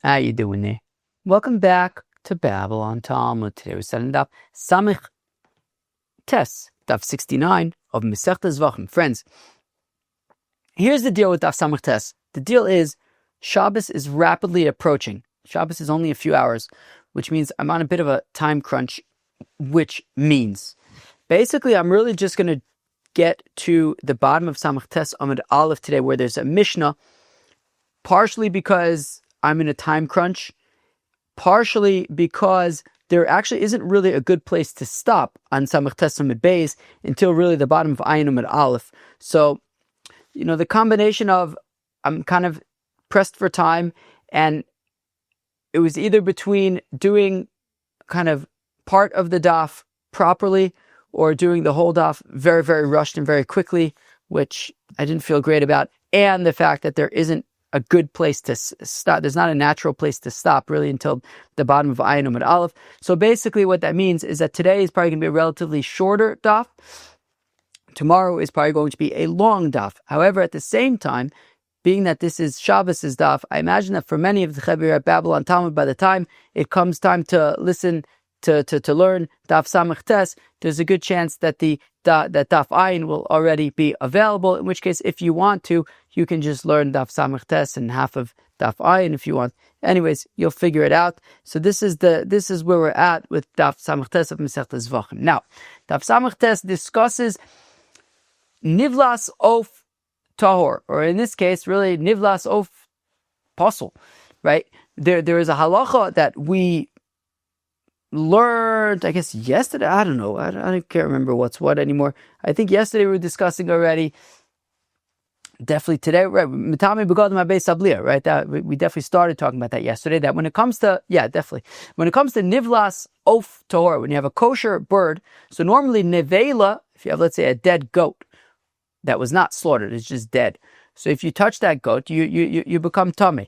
How you doing there? Welcome back to Babble on Talmud. Today we're studying Daf Samech Tes, Daf 69 of Masechta Zevachim. Friends, here's the deal with Daf Samech Tes. The deal is Shabbos is rapidly approaching. Shabbos is only a few hours, which means I'm on a bit of a time crunch, which means basically I'm really just going to get to the bottom of Samech Tes Amud Aleph today, where there's a Mishnah, partially because I'm in a time crunch, partially because there actually isn't really a good place to stop on Samech Tes Amud Beis until really the bottom of Ayin Amud Aleph. So, the combination of I'm kind of pressed for time, and it was either between doing kind of part of the daf properly or doing the whole daf very, very rushed and very quickly, which I didn't feel great about, and the fact that there isn't a good place to stop. There's not a natural place to stop really until the bottom of Ayin Amud Aleph. So basically what that means is that today is probably going to be a relatively shorter daf. Tomorrow is probably going to be a long daf. However, at the same time, being that this is Shabbos' daf, I imagine that for many of the Chavir at Babble on Talmud, by the time it comes time to listen to learn Daf Samech Tes, there's a good chance that that Daf Ayin will already be available, in which case, if you want to, you can just learn Daf Samech Tes and half of Daf Ayin if you want. Anyways, you'll figure it out. So this is where we're at with Daf Samech Tes of Masechta Zevachim. Now, Daf Samech Tes discusses Nivlas Of Tahor, or in this case, really Nivlas Of Posel, right? There is a halacha that we learned, I guess, yesterday. I don't know. I can't remember what's what anymore. I think yesterday we were discussing already. Definitely today, right? Tamei begodim beis abliya, right? That we definitely started talking about that yesterday. That when it comes to, when it comes to nivlas of tahor, when you have a kosher bird, so normally nevela, if you have, let's say, a dead goat that was not slaughtered, it's just dead. So if you touch that goat, you become tamei.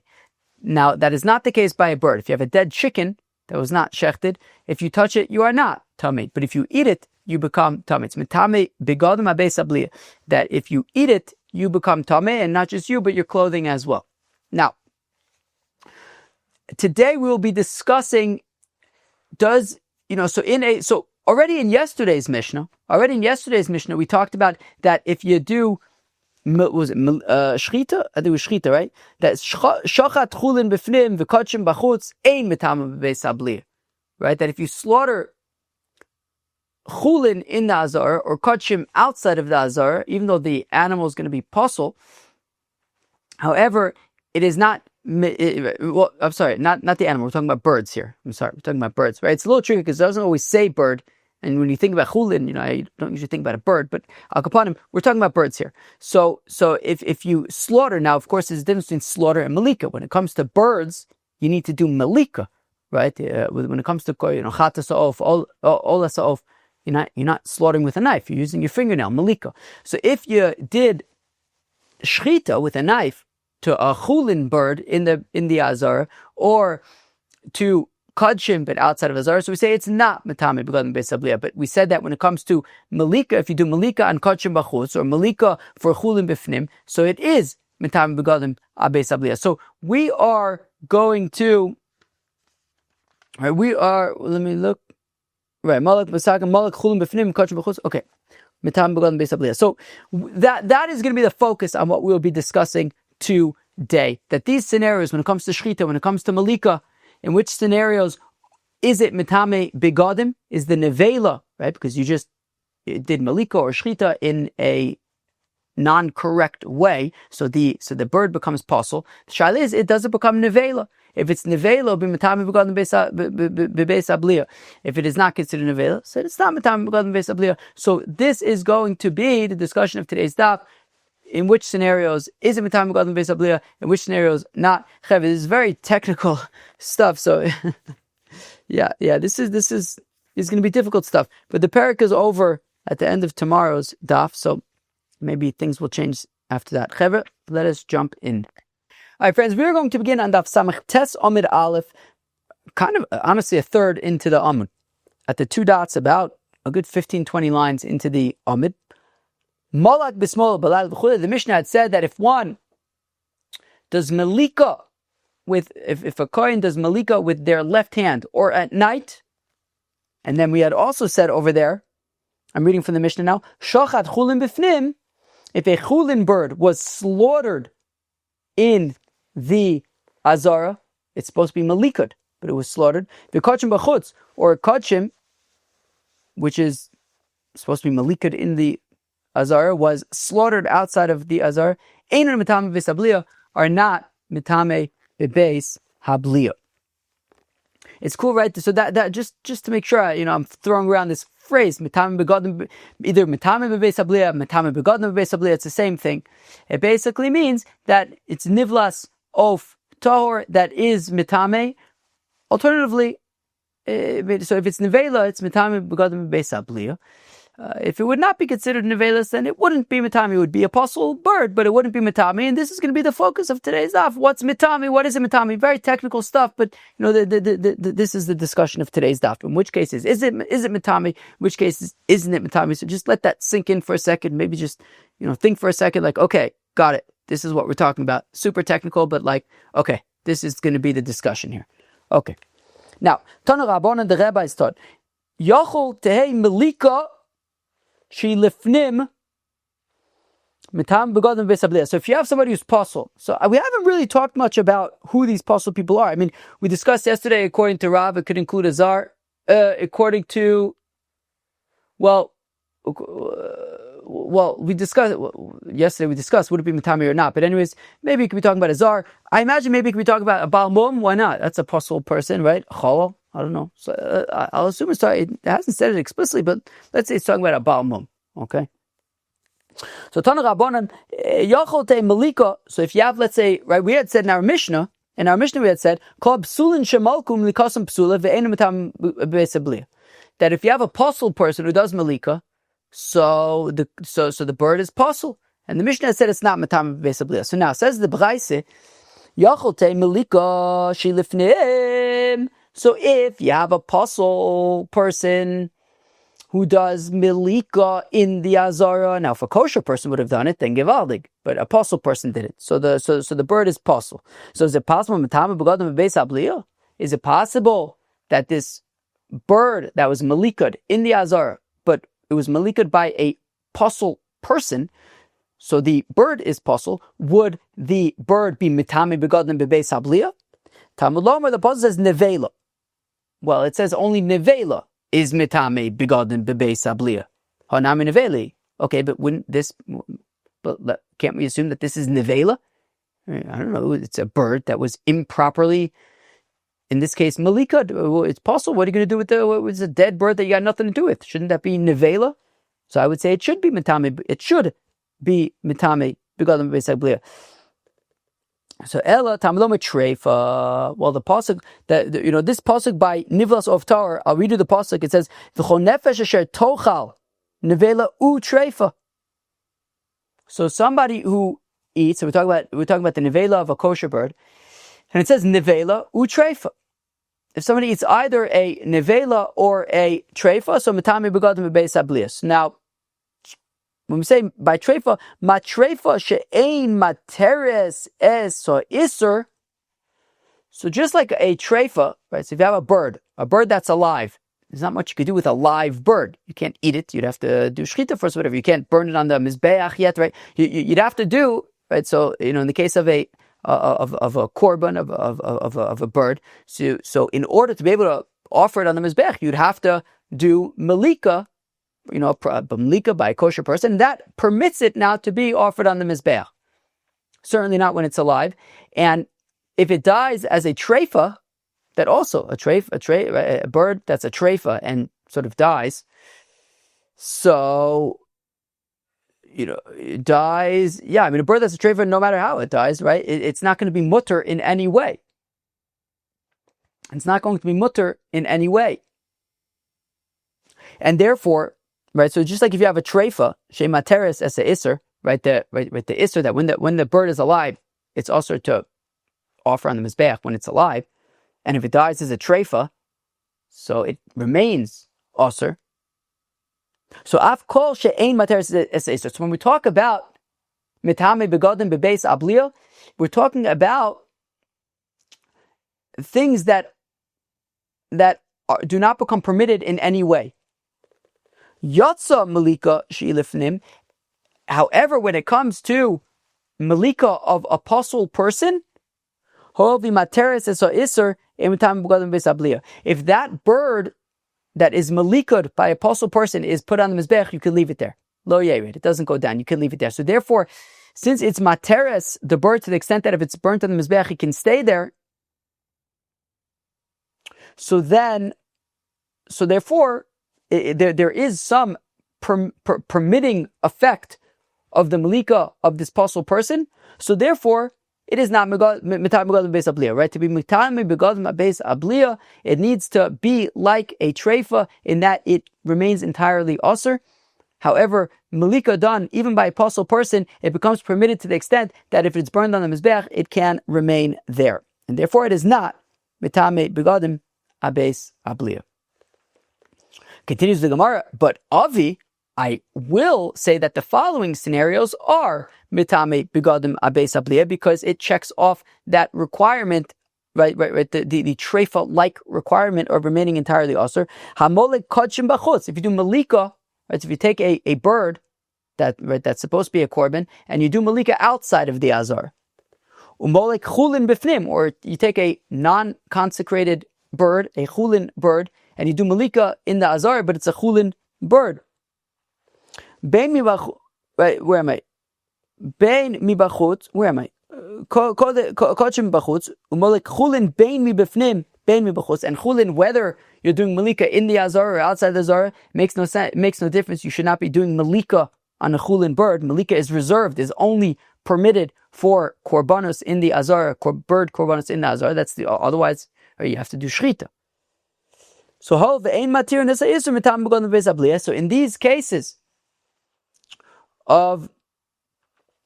Now that is not the case by a bird. If you have a dead chicken that was not shechted, if you touch it, you are not tamei. But if you eat it, you become tamei. It's tamei begodim beis abliya. That if you eat it, you become tamei, and not just you, but your clothing as well. Now, today we will be discussing already in yesterday's Mishnah, we talked about that if you do, shchita? I think it was shchita, right? That shachat chulin b'fnim v'kodshim b'chutz ein mitamei beis abliya, right? That if you slaughter chulin in the azar or kodshim outside of the azar, even though the animal is going to be posel, however, it is not. I'm sorry, not the animal. We're talking about birds here. We're talking about birds, right? It's a little tricky because it doesn't always say bird. And when you think about chulin, you don't usually think about a bird, but al kapanim, we're talking about birds here. So if you slaughter, now of course there's a difference between slaughter and malika. When it comes to birds, you need to do malika, right? When it comes to chata sa'of, ola sa'of, you're not slaughtering with a knife. You're using your fingernail, malika. So if you did shchita with a knife to a chulin bird in the azar, or to kodshim, but outside of azar, so we say it's not mitamei begodim beis abliya. But we said that when it comes to malika, if you do malika on kodshim b'chutz or malika for chulin b'fnim, so it is mitamei begodim beis abliya. So we are going to, right? Let me look. Right, malak b'sakim, malak chulin b'fnim, kodshim b'chutz. Okay, mitamei begodim beis abliya. So that is going to be the focus on what we will be discussing today. That these scenarios, when it comes to shchita, when it comes to malika, in which scenarios is it mitamei begodim? Is the nevela, right? Because you just did malika or shchita in a non-correct way, so the bird becomes posel. The shaila is, does it become nevela? If it's nevela, be mitamei begodim beis abliya. If it is not considered nevela, so it's not mitamei begodim beis abliya. So this is going to be the discussion of today's daf. In which scenarios is it mitamei begodim beis abliya? In which scenarios not? This is very technical stuff. So, yeah, this is going to be difficult stuff. But the parak is over at the end of tomorrow's daf, so maybe things will change after that. Chevra, let us jump in. All right, friends, we are going to begin on Daf Samech Tes Amud Aleph, kind of honestly a third into the Amud, at the two dots, about a good 15-20 lines into the Amud. Malak b'smol balal b'chule. The Mishnah had said that if one does malika if a kohen does malika with their left hand or at night, and then we had also said over there, I'm reading from the Mishnah now, shochat chulin bifnim, if a chulin bird was slaughtered in the azara, it's supposed to be malikud, but it was slaughtered. The kachim b'chutz, or kachim, which is supposed to be malikud in the azara, was slaughtered outside of the azara, einon mitame v'sabliya, are not mitame v'beis habliya. It's cool, right? So that just to make sure, I'm throwing around this phrase, mitame begodim, either mitame v'beis habliya, mitame begodim v'beis habliya. It's the same thing. It basically means that it's nivlas of tahor that is mitame. Alternatively, so if it's nevela, it's mitame begodim v'beis habliya. If it would not be considered nevelas, then it wouldn't be mitami. It would be a possible bird, but it wouldn't be mitami. And this is going to be the focus of today's daf. What's mitami? What is a mitami? Very technical stuff, but this is the discussion of today's daf. In which cases is it mitami? In which cases isn't it mitami? So just let that sink in for a second. Maybe just think for a second. Like, okay, got it. This is what we're talking about. Super technical, but okay, this is going to be the discussion here. Okay. Now, Tana Rabbanan, the rabbis taught Yachol tehei melika. She lifnim mitam begodim v'sabliya. So if you have somebody who's pasul, so we haven't really talked much about who these pasul people are. I mean, we discussed yesterday, according to Rav, it could include a zar. According to, we discussed yesterday. We discussed would it be mitami or not. But anyways, maybe it could be talking about a zar. I imagine maybe it could be talking about a baal mum. Why not? That's a pasul person, right? Chalal. I don't know. So I'll assume it hasn't said it explicitly, but let's say it's talking about a baal mum. Okay. So Tana Rabbanan Yachol Te Malika. So if you have, let's say, right, we had said in our Mishnah we had said Kol Psulin Shemalkum Likasam Psula Ve'enu Mitam Be'Sabliya, that if you have a pasul person who does Malika, so the bird is pasul, and the Mishnah said it's not Mitam Be'Sabliya. So now says the Braise Yachol Te Malika Shilifnim. So if you have a pasul person who does milika in the azara, now if a kosher person would have done it, then givaldig, but a pasul person did it. So the bird is pasul. So is it possible Is it possible that this bird that was malikad in the azara, but it was malikad by a pasul person? So the bird is pasul. Would the bird be mitame begodim bebeis habliya? Talmud Lomer, the pasuk says nevela. Well, it says only nevela is mitame begodim bebeis habliya. Hanami neveli. Okay, but wouldn't this? But can't we assume that this is nevela? I don't know. It's a bird that was improperly, in this case, malika. It's possible. What are you going to do with it's a dead bird that you got nothing to do with? Shouldn't that be nevela? So I would say it should be mitame. It should be mitame begodim bebeis habliya. So Ella Tamloma Treifa. Well, the pasuk that this pasuk by Nivlas of Tar. I'll read you the pasuk. It says V'chol nefesh asher tochal nevela u treifa. So somebody who eats. So we're talking about the nevela of a kosher bird, and it says nevela u treifa. If somebody eats either a nevela or a treifa, so mitami begadim bebeis habliya. Now, when we say by treifa, matreifa she'ein materes es so iser. So just like a treifa, right? So if you have a bird that's alive, there's not much you could do with a live bird. You can't eat it. You'd have to do shchita first, whatever. You can't burn it on the mizbeach yet, right? You'd have to do, right? So in the case of a korban of a bird, so in order to be able to offer it on the mizbeach, you'd have to do malika. Malika by a kosher person, that permits it now to be offered on the mizbeach. Certainly not when it's alive. And if it dies as a treifa, that also a bird that's a treifa and sort of dies. So it dies. Yeah, a bird that's a treifa, no matter how it dies, right? It's not going to be mutter in any way. It's not going to be mutter in any way, and therefore. Right, so just like if you have a treifa, shemateres as a iser, right, the iser that when the bird is alive, it's also to offer on the mizbeach when it's alive, and if it dies as a treifa, so it remains aser. So af kol she'ein materes as a iser. So when we talk about mitame begodim bebeis habliya, we're talking about things that do not become permitted in any way. Yatsa malika she'ilifnim. However, when it comes to malika of a puzzle person, if that bird that is malikud by a puzzle person is put on the mizbech, you can leave it there. Lo yerid, it doesn't go down. You can leave it there. So therefore, since it's materes, the bird, to the extent that if it's burnt on the mizbech, it can stay there. So therefore, there is some permitting effect of the malika of this puzzle person. So therefore, it is not mitam megadim beis abliya, right? To be mitam megadim beis abliya, it needs to be like a treifa in that it remains entirely usher. However, malika done even by a puzzle person, it becomes permitted to the extent that if it's burned on the mizbech, it can remain there, and therefore it is not mitam megadim beis abliya. Continues the Gemara, but Avi, I will say that the following scenarios are mitame begadim abeis abliya because it checks off that requirement, right? The treifa-like requirement of remaining entirely aser. Hamolek kodshim bachutz. If you do malika, right? So if you take a bird that's supposed to be a korban and you do malika outside of the azar, umolek chulin bifnim, or you take a non-consecrated bird, a chulin bird, and you do malika in the azar, but it's a chulin bird. Bein mibachutz, right? Where am I? Bein mibachutz, where am I? Kodshim bachutz, umolek chulin bein mibifnim, bein mibachutz, and chulin, whether you're doing malika in the azar or outside the azar, makes no sense. Makes no difference. You should not be doing malika on a chulin bird. Malika is reserved, is only permitted for korbanos in the azar, bird korbanos in the azar. That's the otherwise, or you have to do shrita. So in these cases of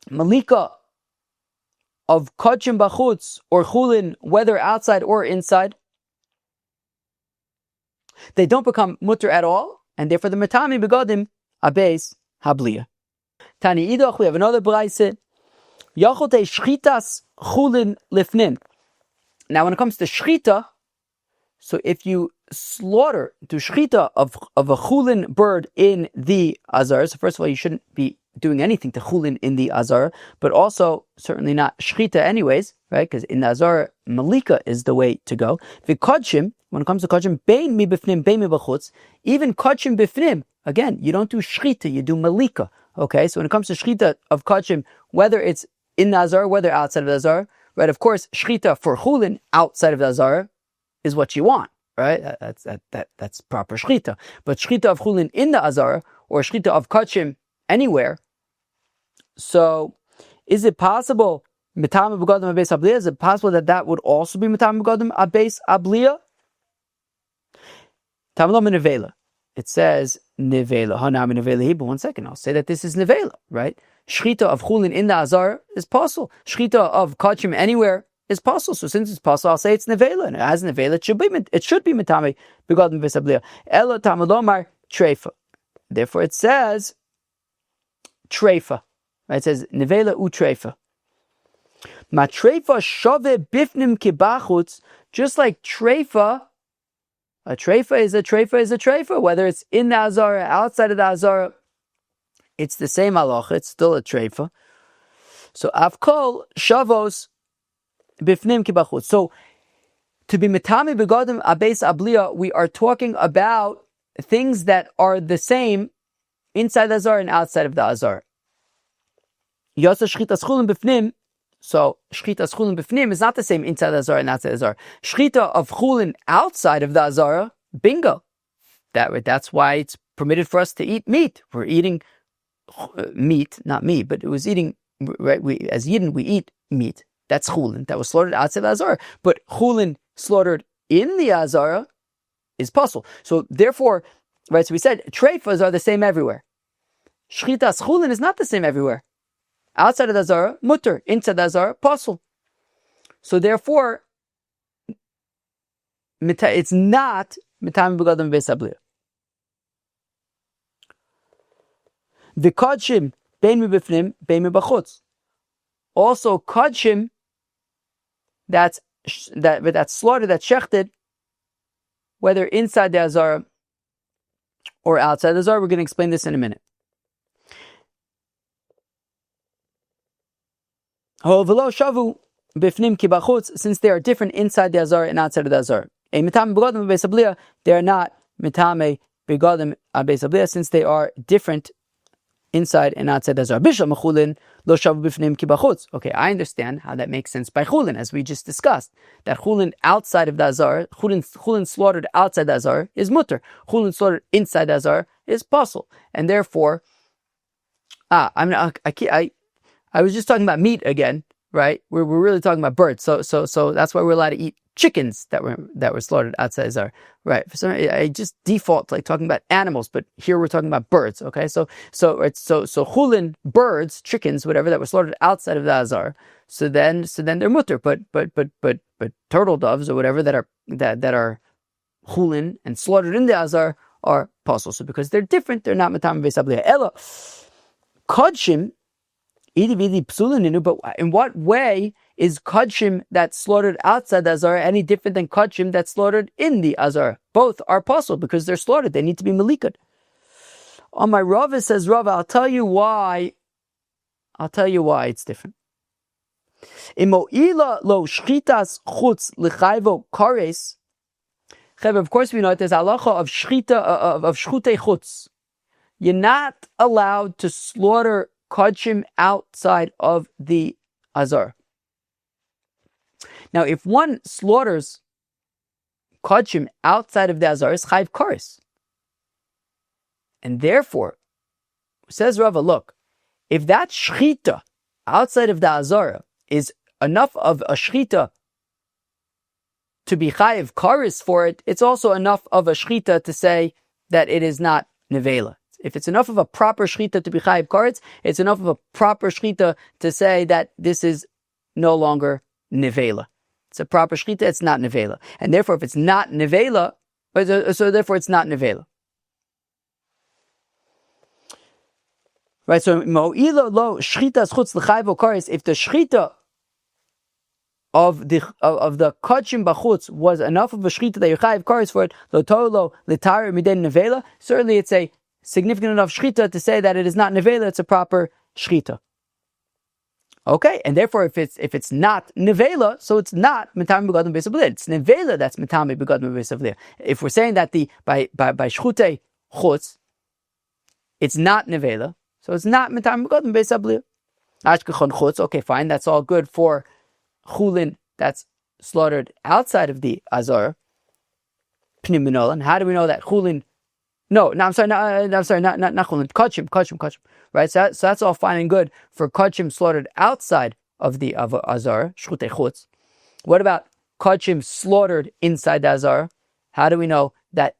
malika of kodshim bachutz or chulin, whether outside or inside, they don't become mutter at all, and therefore the matami begadim abeis habliya. Tani idach, we have another brayse. Yachote shchitas chulin lifnin. Now, when it comes to shchita, so if you slaughter, do shchita of a chulin bird in the azar, so first of all, you shouldn't be doing anything to chulin in the azar, but also certainly not shchita anyways, right? Because in the azar, malika is the way to go. V'kodshim, when it comes to kodshim, bein mi bifnim, bein mi b'chutz, even kodshim bifnim, again, you don't do shchita, you do malika. Okay, so when it comes to shchita of kodshim, whether it's in the azar, whether outside of the azar, right? Of course, shchita for chulin outside of the azar is what you want, right? That's proper shchita. But shchita of chulin in the azar or shchita of kodshim anywhere. So, is it possible mitam begadim abeis abliya? Is it possible that would also be mitam begadim abeis abliya? Tamlo nevela. It says nevela. Hanami nevela. But 1 second, I'll say that this is nevela, right? Shchita of chulin in the azar is possible. Shchita of kodshim anywhere is possible. So since it's possible, I'll say it's nevela, and it has nevela. It should be mitame begadim abeis abliya. Elo tamalomar treifa. Therefore, it says treifa. Right? It says nevela u treifa. Ma treifa shove bifnim kibachutz. Just like treifa, a treifa is a treifa is a treifa. Whether it's in the azar or outside of the azar, it's the same halacha. It's still a treifa. So avkol shavos bifnim kibachutz. So to be mitami begadim abeis abliya, we are talking about things that are the same inside the azar and outside of the azar. Yasa shchitas chulin bifnim. So shchitas chulin bifnim is not the same inside the azar and outside the azar. Shchita of chulin outside of the azara, bingo. That's why it's permitted for us to eat meat. We're eating meat, not me, but it was eating. Right? As Yidden, we eat meat. That's chulin that was slaughtered outside the azara. But chulin slaughtered in the azara is puzzle. So therefore, right? So we said treifas are the same everywhere. Shchitas chulin is not the same everywhere. Outside of the azara, mutter. Inside the azara, puzzle. So therefore, it's not mitam begadim beis abliya. The kodshim bein mi bifnim, bein mi bachutz. Also kodshim, that's slaughter, that's shechted, whether inside the azara or outside the azara. We're going to explain this in a minute. Since they are different inside the azara and outside of the azara. They are not mitame begadim abeis abliya, since they are different inside and outside the azar. Okay, I understand how that makes sense by chulin, as we just discussed. That chulin outside of the azar, chulin slaughtered outside the azar is mutter. Chulin slaughtered inside the azar is pasul, and therefore, I was just talking about meat again, right? We're really talking about birds, so that's why we're allowed to eat chickens that were slaughtered outside Azar, right? For some reason, I just default like talking about animals, but here we're talking about birds. Okay, so chulin, birds, chickens, whatever, that were slaughtered outside of the Azar. So then they're mutter, but turtle doves or whatever that are chulin and slaughtered in the Azar are pasul. So because they're different, they're not matam beis abliya. Ela kodshim. But in what way is kodshim that's slaughtered outside the azar any different than kodshim that's slaughtered in the azar? Both are pasul because they're slaughtered. They need to be malikad. On my Rava says, Rava, I'll tell you why it's different. Of course we know that there's halacha of shchita of shchutei chutz. You're not allowed to slaughter kodshim outside of the azar. Now, if one slaughters kodshim outside of the azar, it's chayv kares. And therefore, says Rava, look, if that shchita outside of the azar is enough of a shchita to be chayv kares for it, it's also enough of a shchita to say that it is not nevela. If it's enough of a proper shchita to be chayiv karetz, it's enough of a proper shchita to say that this is no longer nevela. It's a proper shchita, it's not nevela. And therefore, if it's not nevela, so therefore it's not nevela. Right, so mo'ila lo shchita schutz l'chayiv karetz, if the shchita of the kodshim bachutz was enough of a shchita that you're chayiv karetz for it, lo tolo l'tar midei nevela, certainly it's a significant enough shchita to say that it is not nevela, it's a proper shchita. Okay, and therefore if it's not nevela, so it's not metame begadim beis abliya. It's nevela that's metame begadim beis abliya. If we're saying that by shchutei chutz, it's not nevela, so it's not metame begadim beis abliya. Ashkechon chutz, okay, fine, that's all good for chulin that's slaughtered outside of the azar. Pnim minolan. How do we know that chulin? I'm sorry, not chulin. Kodshim. Right, so that's all fine and good for kodshim slaughtered outside of the azar, shchutei chutz. What about kodshim slaughtered inside the azar? How do we know that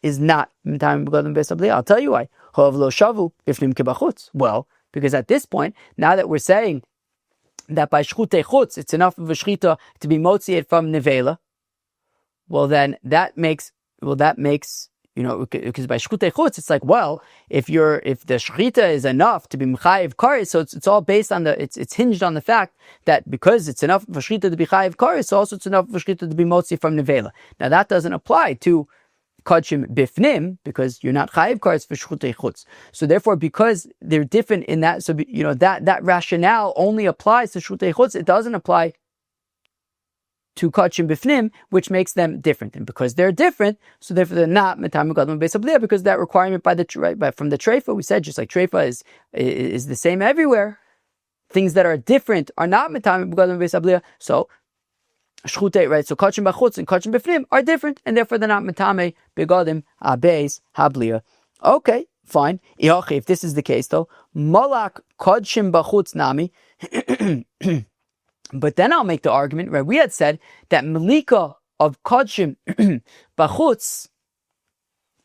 is not mitam begadim beis abliya? I'll tell you why. Hov lo shavu bifnim kibachutz. Well, because at this point, now that we're saying that by shchutei chutz it's enough of a shchita to be motzi it from nevela, well then that makes because by shchutei chutz, it's like, well, if the shchita is enough to be mechayiv kares, so it's all based on it's hinged on the fact that because it's enough of a shchita to be chayiv kares, so also it's enough of a shchita to be motzi from nevela. Now that doesn't apply to kodshim bifnim, because you're not chayiv kares for shchutei chutz. So therefore, because they're different in that, so that rationale only applies to shchutei chutz. It doesn't apply to kodshim bifnim, which makes them different, and because they're different, so therefore they're not metam begadim beis abliya, because that requirement from the treifa, we said just like treifa is the same everywhere. Things that are different are not metam begadim beis abliya. So shchutei, right? So kodshim bachutz and kodshim bifnim are different, and therefore they're not metame begadim beis abliya. Okay, fine. If this is the case, though, malak kodshim bachutz nami. But then I'll make the argument, right? We had said that malika of kodshim bachutz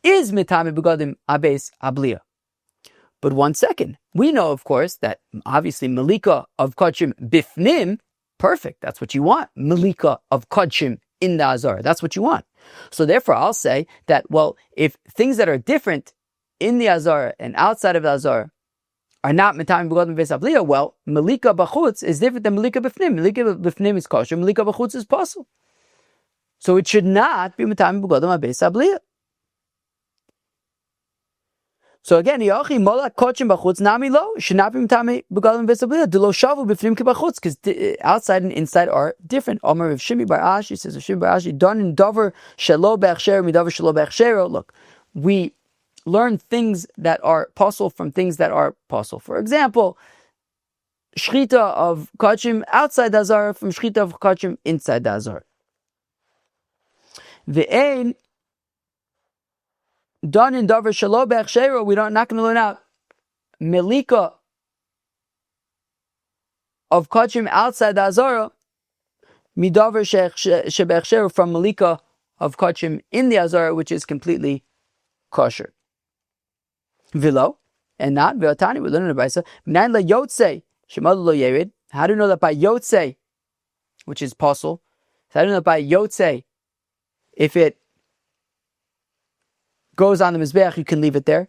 is mitame begadim abeis abliya. But one second, we know, of course, that obviously malika of kodshim bifnim, perfect. That's what you want. Malika of kodshim in the azar. That's what you want. So therefore, I'll say that, well, if things that are different in the azar and outside of the azar are not metame begodim beis abliya. Well, melika b'chutz is different than melika b'fnim. Melika b'fnim is kosher. Melika b'chutz is possible. So it should not be metame begodim beis abliya. So again, Yochi mola kochim b'chutz nami lo should not be metame begodim beis abliya. Delo shavu b'fnim kibachutz, because outside and inside are different. Omer of Shimi bar Ashi says, Shimi bar Ashi don in dover shelo b'achshero midover shelo b'achshero. Look, we learn things that are possible from things that are possible. For example, shchita of kachim outside the azara from shchita of kachim inside the azara. Ve'ein done in davar shelo be'achshero, we don't not going to learn out melika of kachim outside the azara midavar shebe'achshero from melika of kachim in the azara, which is completely kosher. Vilo, and not Viltani, we learn in the Brisa. Mnayin la Yotze, Shemad lo Yerid. How do you know that by Yotze, which is possible? How do you know that by Yotze, if it goes on the Mizbeach, you can leave it there?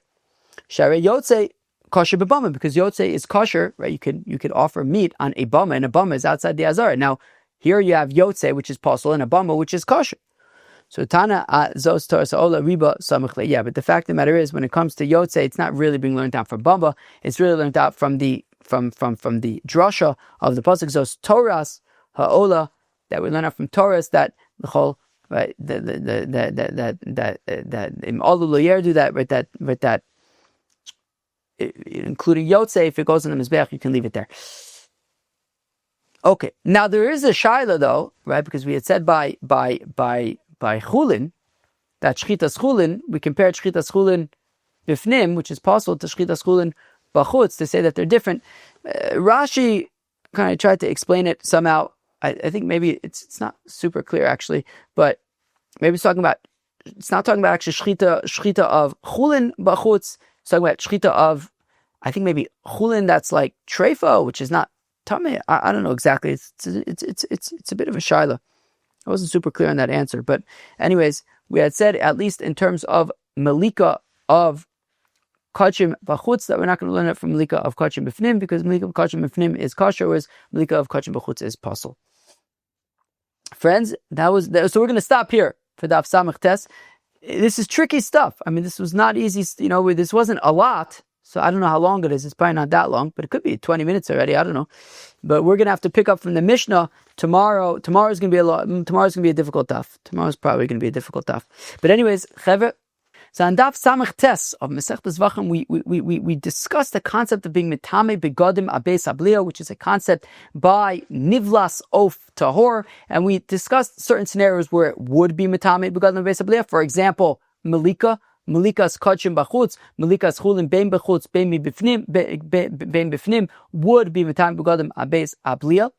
Share Yotze, kosher b'bama, because Yotze is kosher, right? You could offer meat on a bama, and a bama is outside the Azara. Now, here you have Yotze, which is possible, and a bama, which is kosher. So Tana Zos Torah Ola Riba Samachle. Yeah, but the fact of the matter is, when it comes to Yotze, it's not really being learned out from Bamba. It's really learned out from the drasha of the pasuk Zos Torahs Haola, that we learn out from Torahs, that the whole right that in all the loyer do that, right, that including Yotze, if it goes in the Mizbeach, you can leave it there. Okay, now there is a shaila though, right? Because we had said by chulin, that shchitas chulin, we compared shchitas chulin bifnim, which is possible, to shchitas chulin bachutz, to say that they're different. Rashi kind of tried to explain it somehow. I think maybe it's not super clear actually, but maybe it's not talking about actually shchita of chulin bachutz. It's talking about shchita of, I think maybe chulin that's like treifa, which is not tamei. I don't know exactly. It's a bit of a shaila. I wasn't super clear on that answer, but anyways, we had said, at least in terms of melika of kachim b'chutz, that we're not going to learn it from melika of kachim b'fnim, because melika of kachim b'fnim is kosher, whereas melika of kachim b'chutz is possible. Friends, so we're going to stop here for Daf Samach Tes. This is tricky stuff. I mean, this was not easy. This wasn't a lot. So I don't know how long it is. It's probably not that long, but it could be 20 minutes already. I don't know. But we're going to have to pick up from the Mishnah tomorrow. Tomorrow's going to be a difficult daf. Tomorrow's probably going to be a difficult daf. But anyways, Chevre, so on Daf Samach Tes of Masechta Zevachim, we discussed the concept of being metame begodim abeis abliya, which is a concept by nivlas of tahor, and we discussed certain scenarios where it would be metame begodim abeis abliya. For example, Melikas kachim bachutz, Melikas chulin bein bachutz, bein bifnim would be metame begodim abeis abliya.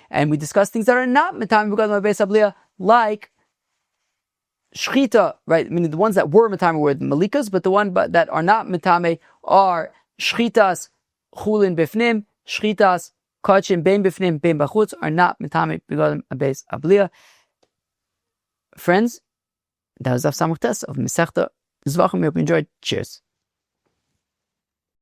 And we discussed things that are not metame begodim abeis abliya, like shchita, right? I mean, the ones that were metame were the melikas, but the ones that are not metame are shchitas chulin bifnim, shchitas kachim bein bifnim, bein bachutz are not metame begodim abeis abliya. Friends, that was Daf Samach Tes of Masechta Zevachim. We hope you enjoyed. Cheers.